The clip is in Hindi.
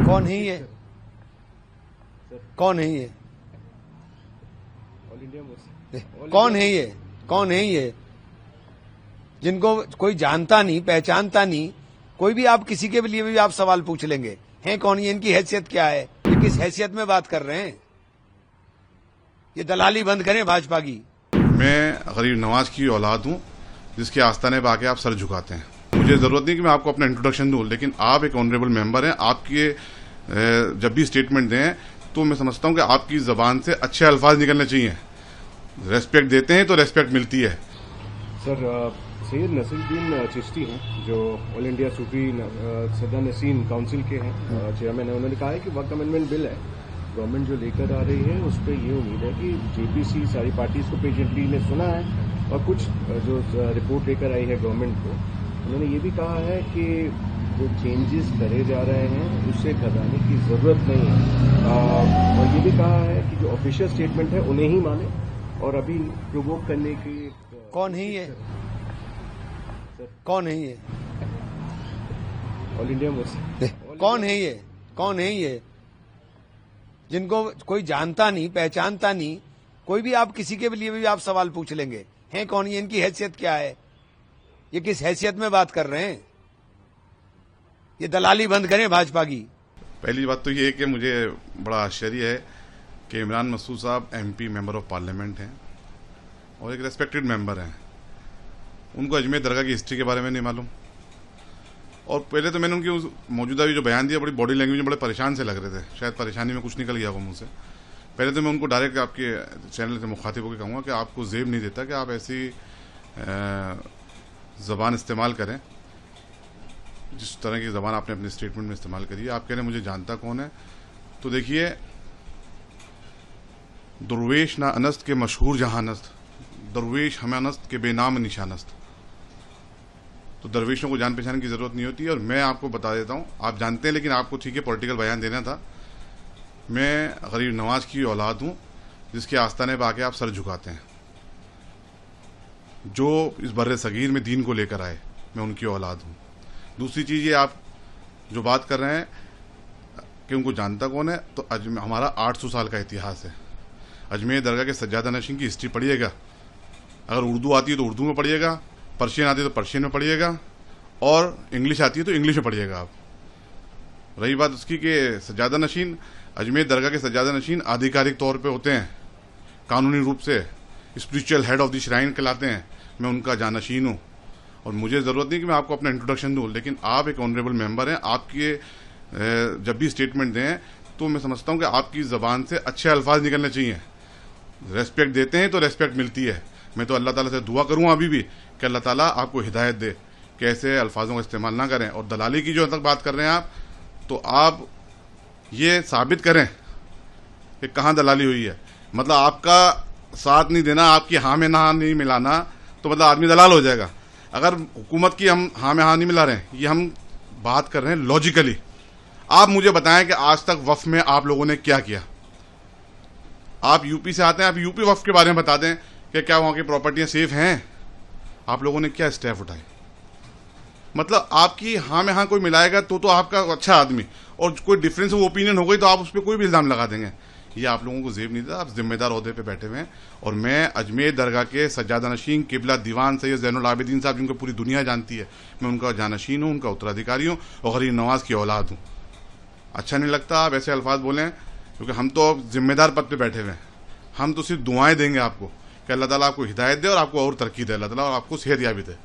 कौन है ये? कौन है ये? ऑल इंडिया मुस्लिम कौन है ये? कौन है ये जिनको कोई जानता नहीं, पहचानता नहीं? कोई भी आप किसी के लिए भी आप सवाल पूछ लेंगे, हैं कौन ये, इनकी हैसियत क्या है, ये किस हैसियत में बात कर रहे हैं? ये दलाली बंद करें भाजपा की। मैं गरीब नवाज की औलाद हूं, जिसके आस्थाने पर आके आप सर झुकाते हैं। मुझे जरूरत नहीं कि मैं आपको अपना इंट्रोडक्शन दूं, लेकिन आप एक ऑनरेबल मेंबर हैं। आपके जब भी स्टेटमेंट दें तो मैं समझता हूं कि आपकी जबान से अच्छे अल्फाज निकलने चाहिए। रेस्पेक्ट देते हैं तो रेस्पेक्ट मिलती है। सर, सैयद नसीरुद्दीन चिश्ती हैं जो ऑल इंडिया सूफी सदा नसीन काउंसिल के हैं चेयरमैन है। उन्होंने कहा है कि वक्त अमेंडमेंट बिल है गवर्नमेंट जो लेकर आ रही है, उस पर ये उम्मीद है कि जेपीसी सारी पार्टीज को पेशेंटली ने सुना है और कुछ जो रिपोर्ट लेकर आई है गवर्नमेंट को। उन्होंने ये भी कहा है कि जो चेंजेस करे जा रहे हैं उससे घबराने की जरूरत नहीं है, और ये भी कहा है कि जो ऑफिशियल स्टेटमेंट है उन्हें ही माने और अभी प्रोवोक करने की। कौन है ये? कौन है ये? ऑल इंडिया मुस्लिम कौन है ये? कौन है ये जिनको कोई जानता नहीं, पहचानता नहीं? कोई भी आप किसी के लिए भी आप सवाल पूछ लेंगे, हैं कौन ये, इनकी हैसियत क्या है, ये किस हैसियत में बात कर रहे हैं? ये दलाली बंद करें भाजपा की। पहली बात तो ये है कि मुझे बड़ा आश्चर्य है कि इमरान मसूद साहब एमपी मेंबर ऑफ पार्लियामेंट हैं और एक रेस्पेक्टेड मेंबर हैं। उनको अजमेर दरगाह की हिस्ट्री के बारे में नहीं मालूम। और पहले तो मैंने उनकी उस मौजूदा भी जो बयान दिया, बड़ी बॉडी लैंग्वेज में बड़े परेशान से लग रहे थे। शायद परेशानी में कुछ निकल गया हो मुंह से। पहले तो मैं उनको डायरेक्ट आपके चैनल से मुखातिब होकर कहूँगा कि आपको जेब नहीं देता कि आप ऐसी ज़बान इस्तेमाल करें जिस तरह की ज़बान आपने अपने स्टेटमेंट में इस्तेमाल करी है। आप कह रहे हैं मुझे जानता कौन है, तो देखिए, दरवेश ना अनस्त के मशहूर जहानस्त, दरवेश हमें अनस्त के बेनाम निशानस्त। तो दरवेशों को जान पहचान की जरूरत नहीं होती। और मैं आपको बता देता हूं, आप जानते हैं लेकिन आपको ठीक है पॉलिटिकल बयान देना था। मैं गरीब नवाज की औलाद हूं, जिसके आस्थाने पर आके आप सर झुकाते हैं। जो इस बर्रे सगीर में दीन को लेकर आए, मैं उनकी औलाद हूं। दूसरी चीज ये, आप जो बात कर रहे हैं कि उनको जानता कौन है, तो हमारा 800 साल का इतिहास है। अजमेर दरगाह के सज्जादा नशीन की हिस्ट्री पढ़िएगा। अगर उर्दू आती है तो उर्दू में पढ़िएगा, पर्शियन आती है तो पर्शियन में पढ़िएगा, और इंग्लिश आती है तो इंग्लिश में पढ़िएगा आप। रही बात उसकी कि सज्जादा नशीन, अजमेर दरगाह के सज्जादा नशीन आधिकारिक तौर पे होते हैं, कानूनी रूप से spiritual head of the shrine कहलाते हैं। मैं उनका जानशीन हूँ और मुझे जरूरत नहीं कि मैं आपको अपना इंट्रोडक्शन दूं, लेकिन आप एक ऑनरेबल मेंबर हैं। आपके जब भी स्टेटमेंट दें तो मैं समझता हूं कि आपकी जबान से अच्छे अल्फाज निकलने चाहिए। रेस्पेक्ट देते हैं तो रेस्पेक्ट मिलती है। मैं तो अल्लाह ताला से दुआ करूंगा अभी भी कि अल्लाह ताला आपको हिदायत दे कि ऐसे अल्फाजों का इस्तेमाल ना करें। और दलाली की जो तक बात कर रहे हैं आप, तो आप ये साबित करें कि कहाँ दलाली हुई है। मतलब आपका साथ नहीं देना, आपकी हाँ में ना नहीं मिलाना, तो मतलब आदमी दलाल हो जाएगा। अगर हुकूमत की हम हाँ में हाँ नहीं मिला रहे हैं, ये हम बात कर रहे हैं लॉजिकली। आप मुझे बताएं कि आज तक वक्फ में आप लोगों ने क्या किया। आप यूपी से आते हैं, आप यूपी वक्फ के बारे में बता दें कि क्या वहां की प्रॉपर्टियां सेफ हैं, आप लोगों ने क्या स्टेप उठाए। मतलब आपकी हाँ में हाँ कोई मिलाएगा तो आपका अच्छा आदमी, और कोई डिफरेंस ऑफ ओपिनियन हो गई तो आप उस पर कोई भी इल्जाम लगा देंगे। ये आप लोगों को जेब नहीं था। आप जिम्मेदार ओहदे पे बैठे हुए हैं। और मैं अजमेर दरगाह के सज्जादा नशीन किबला दीवान सैयद ज़ैनुल आबिदीन साहब, जिनको पूरी दुनिया जानती है, मैं उनका जानशीन हूँ, उनका उत्तराधिकारी हूँ और गरीब नवाज की औलाद हूँ। अच्छा नहीं लगता आप ऐसे अल्फाज बोलें, क्योंकि हम तो जिम्मेदार पद पे बैठे हुए हैं। हम तो सिर्फ दुआएं देंगे आपको कि अल्लाह ताला आपको हिदायत दे और आपको और तरक्की दे, अल्लाह ताला और आपको सेहत याबी दे।